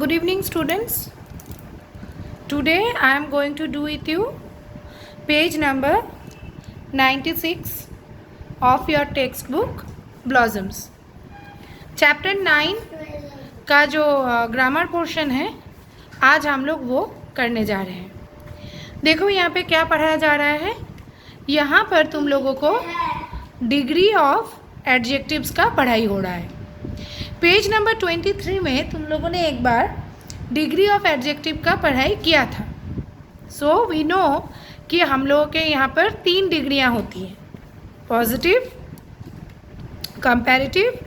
Good evening, students. Today I am going to do with you page number 96 of your textbook Blossoms. Chapter 9 का जो grammar portion है आज हम लोग वो करने जा रहे हैं. देखो यहाँ पे क्या पढ़ाया जा रहा है. यहाँ पर तुम लोगों को डिग्री ऑफ एडजेक्टिव्स का पढ़ाई हो रहा है. पेज नंबर 23 में तुम लोगों ने एक बार डिग्री ऑफ एडजेक्टिव का पढ़ाई किया था. सो वी नो कि हम लोगों के यहाँ पर 3 डिग्रियाँ होती हैं, पॉजिटिव, कंपैरेटिव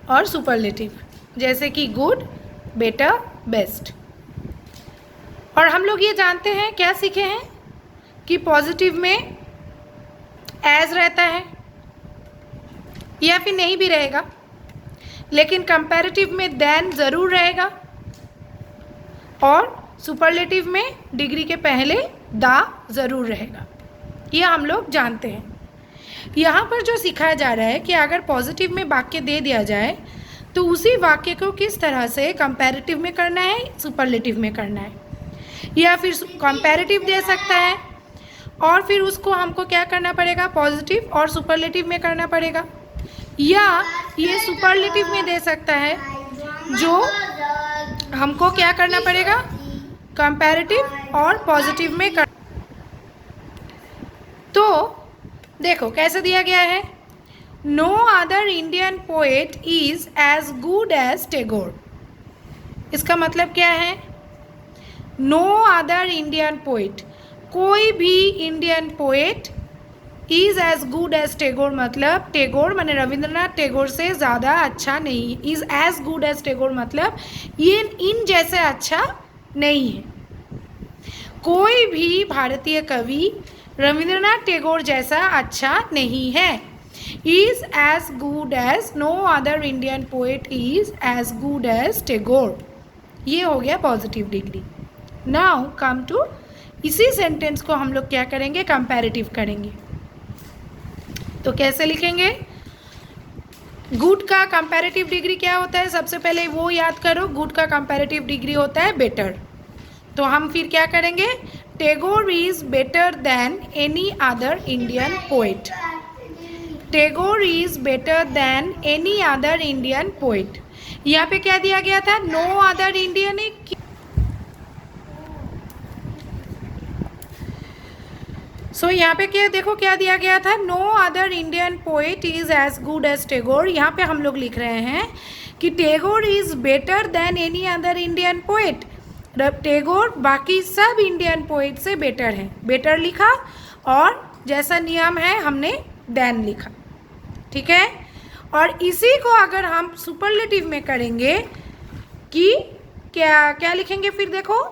और सुपरलेटिव, जैसे कि गुड, बेटर, बेस्ट. और हम लोग ये जानते हैं, क्या सीखे हैं कि पॉजिटिव में एज रहता है या फिर नहीं भी रहेगा, लेकिन कंपैरेटिव में देन ज़रूर रहेगा और सुपरलेटिव में डिग्री के पहले दा ज़रूर रहेगा. ये हम लोग जानते हैं. यहाँ पर जो सिखाया जा रहा है कि अगर पॉजिटिव में वाक्य दे दिया जाए तो उसी वाक्य को किस तरह से कंपैरेटिव में करना है, सुपरलेटिव में करना है, या फिर कंपैरेटिव दे सकता है और फिर उसको हमको क्या करना पड़ेगा, पॉजिटिव और सुपरलेटिव में करना पड़ेगा, या ये सुपरलेटिव में दे सकता है जो हमको क्या करना पड़ेगा, कंपैरेटिव और पॉजिटिव में कर. तो देखो कैसे दिया गया है. No other Indian poet is as good as Tagore. इसका मतलब क्या है, नो अदर इंडियन पोएट, कोई भी Indian poet is as good as Tagore, मतलब टैगोर माने रविंद्रनाथ टैगोर से ज़्यादा अच्छा नहीं. Is as good as Tagore मतलब ये इन जैसे अच्छा नहीं है. कोई भी भारतीय कवि रविंद्रनाथ टैगोर जैसा अच्छा नहीं है. Is as good as, no other Indian poet is as good as Tagore. ये हो गया positive degree. Now come to, इसी सेंटेंस को हम लोग क्या करेंगे, कंपैरेटिव करेंगे. तो कैसे लिखेंगे. गुड का कंपैरेटिव डिग्री क्या होता है, सबसे पहले वो याद करो. गुड का कंपैरेटिव डिग्री होता है बेटर. तो हम फिर क्या करेंगे, Tagore is better than any other Indian poet. Tagore is better than any other Indian poet. यहाँ पे क्या दिया गया था, नो अदर इंडियन. सो यहाँ पे क्या देखो क्या दिया गया था, no other Indian poet is as good as Tagore. यहाँ पे हम लोग लिख रहे हैं कि Tagore is better than any other Indian poet. Tagore बाकी सब इंडियन पोएट से बेटर है. बेटर लिखा और जैसा नियम है हमने देन लिखा. ठीक है. और इसी को अगर हम सुपरलेटिव में करेंगे कि क्या क्या लिखेंगे, फिर देखो,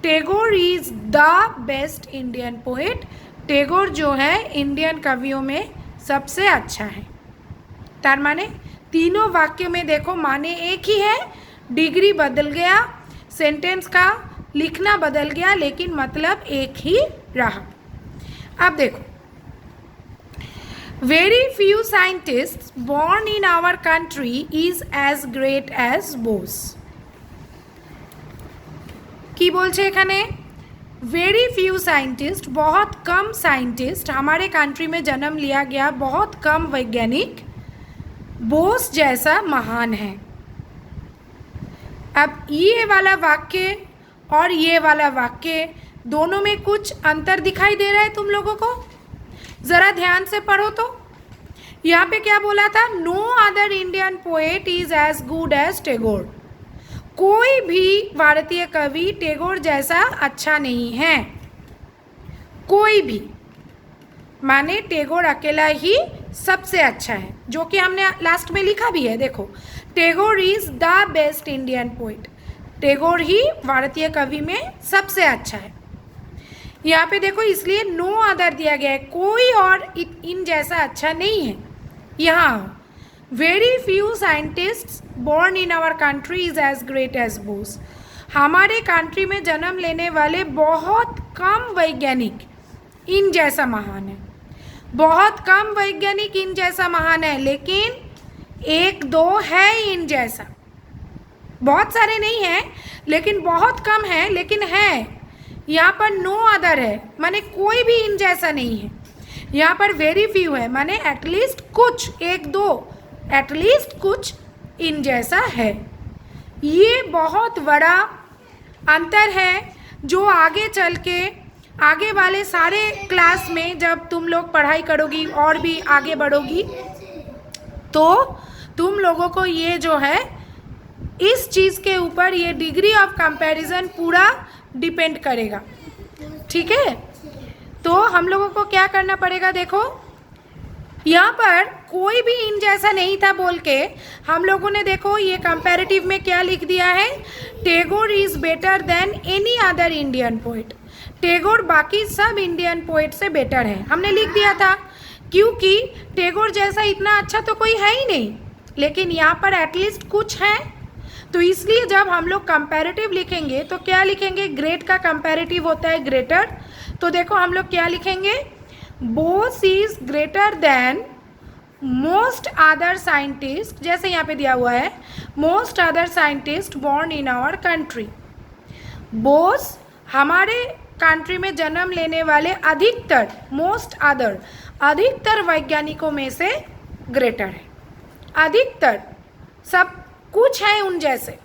Tagore is the best Indian poet. Tagore जो है इंडियन कवियों में सबसे अच्छा है. तार माने तीनों वाक्य में देखो माने एक ही है, डिग्री बदल गया, सेंटेंस का लिखना बदल गया, लेकिन मतलब एक ही रहा. अब देखो, very few scientists born in our country is as great as Bose. কি বলছে এখানে, वेरी फ्यू साइंटिस्ट, बहुत कम साइंटिस्ट हमारे कंट्री में जन्म लिया गया, बहुत कम वैज्ञानिक बोस जैसा महान है. अब ये वाला वाक्य और ये वाला वाक्य दोनों में कुछ अंतर दिखाई दे रहा है तुम लोगों को. ज़रा ध्यान से पढ़ो तो. यहाँ पे क्या बोला था, no other Indian poet is as good as Tagore. कोई भी भारतीय कवि टैगोर जैसा अच्छा नहीं है. कोई भी माने टैगोर अकेला ही सबसे अच्छा है, जो कि हमने लास्ट में लिखा भी है. देखो, Tagore is the best Indian poet. Tagore ही भारतीय कवि में सबसे अच्छा है. यहाँ पे देखो, इसलिए नो अदर दिया गया है, कोई और इन जैसा अच्छा नहीं है. यहाँ very few scientists born in our country is as great as Bose. हमारे कंट्री में जन्म लेने वाले बहुत कम वैज्ञानिक इन जैसा महान है. बहुत कम वैज्ञानिक इन जैसा महान है, लेकिन एक दो है इन जैसा. बहुत सारे नहीं हैं, लेकिन बहुत कम है, लेकिन है। यहाँ पर नो अदर है, माने कोई भी इन जैसा नहीं है। यहाँ पर वेरी फ्यू है, माने एटलीस्ट कुछ, एक दो, एटलीस्ट कुछ इन जैसा है। ये बहुत बड़ा अंतर है जो आगे चल के आगे वाले सारे क्लास में जब तुम लोग पढ़ाई करोगी और भी आगे बढ़ोगी तो तुम लोगों को ये जो है इस चीज़ के ऊपर ये डिग्री ऑफ कंपैरिजन पूरा डिपेंड करेगा। ठीक है, तो हम लोगों को क्या करना पड़ेगा, देखो यहाँ पर कोई भी इन जैसा नहीं था बोल के हम लोगों ने देखो ये कंपैरेटिव में क्या लिख दिया है, Tagore is better than any other Indian poet. Tagore बाकी सब इंडियन पोइट से बेटर है, हमने लिख दिया था, क्योंकि टैगोर जैसा इतना अच्छा तो कोई है ही नहीं, लेकिन यहाँ पर एटलीस्ट कुछ है। तो इसलिए जब हम लोग कंपैरेटिव लिखेंगे तो क्या लिखेंगे, ग्रेट का कंपैरेटिव होता है ग्रेटर। तो देखो हम लोग क्या लिखेंगे, Bose is greater than most other scientist, जैसे यहाँ पे दिया हुआ है most other scientist born in our country. Bose हमारे कंट्री में जन्म लेने वाले अधिकतर, मोस्ट अदर अधिकतर वैज्ञानिकों में से ग्रेटर है। अधिकतर सब कुछ है उन जैसे,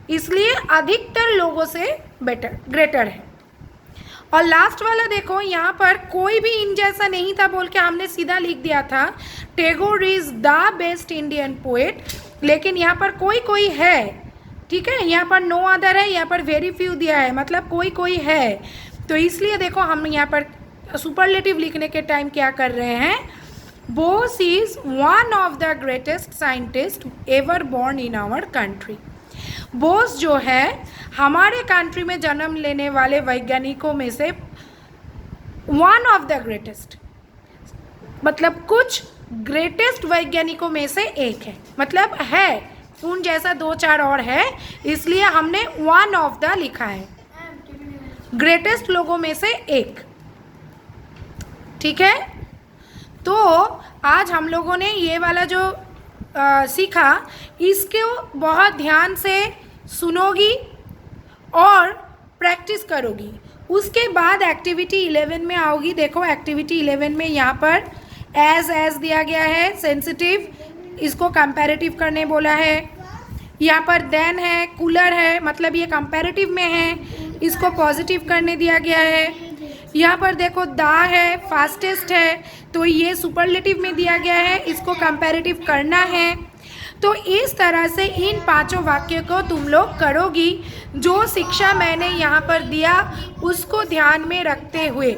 इसलिए अधिकतर लोगों से बेटर ग्रेटर है। और लास्ट वाला देखो, यहाँ पर कोई भी इन जैसा नहीं था बोल के हमने सीधा लिख दिया था Tagore is the best Indian poet, लेकिन यहाँ पर कोई कोई है। ठीक है, यहाँ पर नो अदर है, यहाँ पर वेरी फ्यू दिया है, मतलब कोई कोई है। तो इसलिए देखो हम यहाँ पर सुपरलेटिव लिखने के टाइम क्या कर रहे हैं, Bose is one of the greatest scientist ever born in our country. Bose जो है हमारे कंट्री में जन्म लेने वाले वैज्ञानिकों में से वन ऑफ द ग्रेटेस्ट, मतलब कुछ ग्रेटेस्ट वैज्ञानिकों में से एक है, मतलब है उन जैसा दो चार और है, इसलिए हमने वन ऑफ द लिखा है, ग्रेटेस्ट लोगों में से एक। ठीक है, तो आज हम लोगों ने ये वाला जो सीखा, इसको बहुत ध्यान से सुनोगी और प्रैक्टिस करोगी। उसके बाद एक्टिविटी 11 में आओगी। देखो एक्टिविटी 11 में यहाँ पर एज दिया गया है, सेंसिटिव, इसको कंपैरेटिव करने बोला है। यहाँ पर देन है, कूलर है, मतलब ये कंपैरेटिव में है, इसको पॉजिटिव करने दिया गया है। यहाँ पर देखो दा है, फास्टेस्ट है, तो ये सुपरलेटिव में दिया गया है, इसको कंपैरेटिव करना है। तो इस तरह से इन पांचों वाक्य को तुम लोग करोगी। जो शिक्षा मैंने यहाँ पर दिया उसको ध्यान में रखते हुए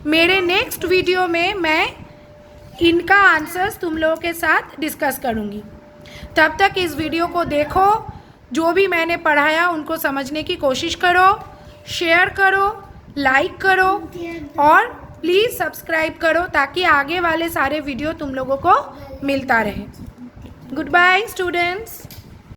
मेरे नेक्स्ट वीडियो में मैं इनका आंसर्स तुम लोगों के साथ डिस्कस करूँगी। तब तक इस वीडियो को देखो, जो भी मैंने पढ़ाया उनको समझने की कोशिश करो, शेयर करो, लाइक करो और प्लीज़ सब्सक्राइब करो ताकि आगे वाले सारे वीडियो तुम लोगों को मिलता रहे। Good bye students.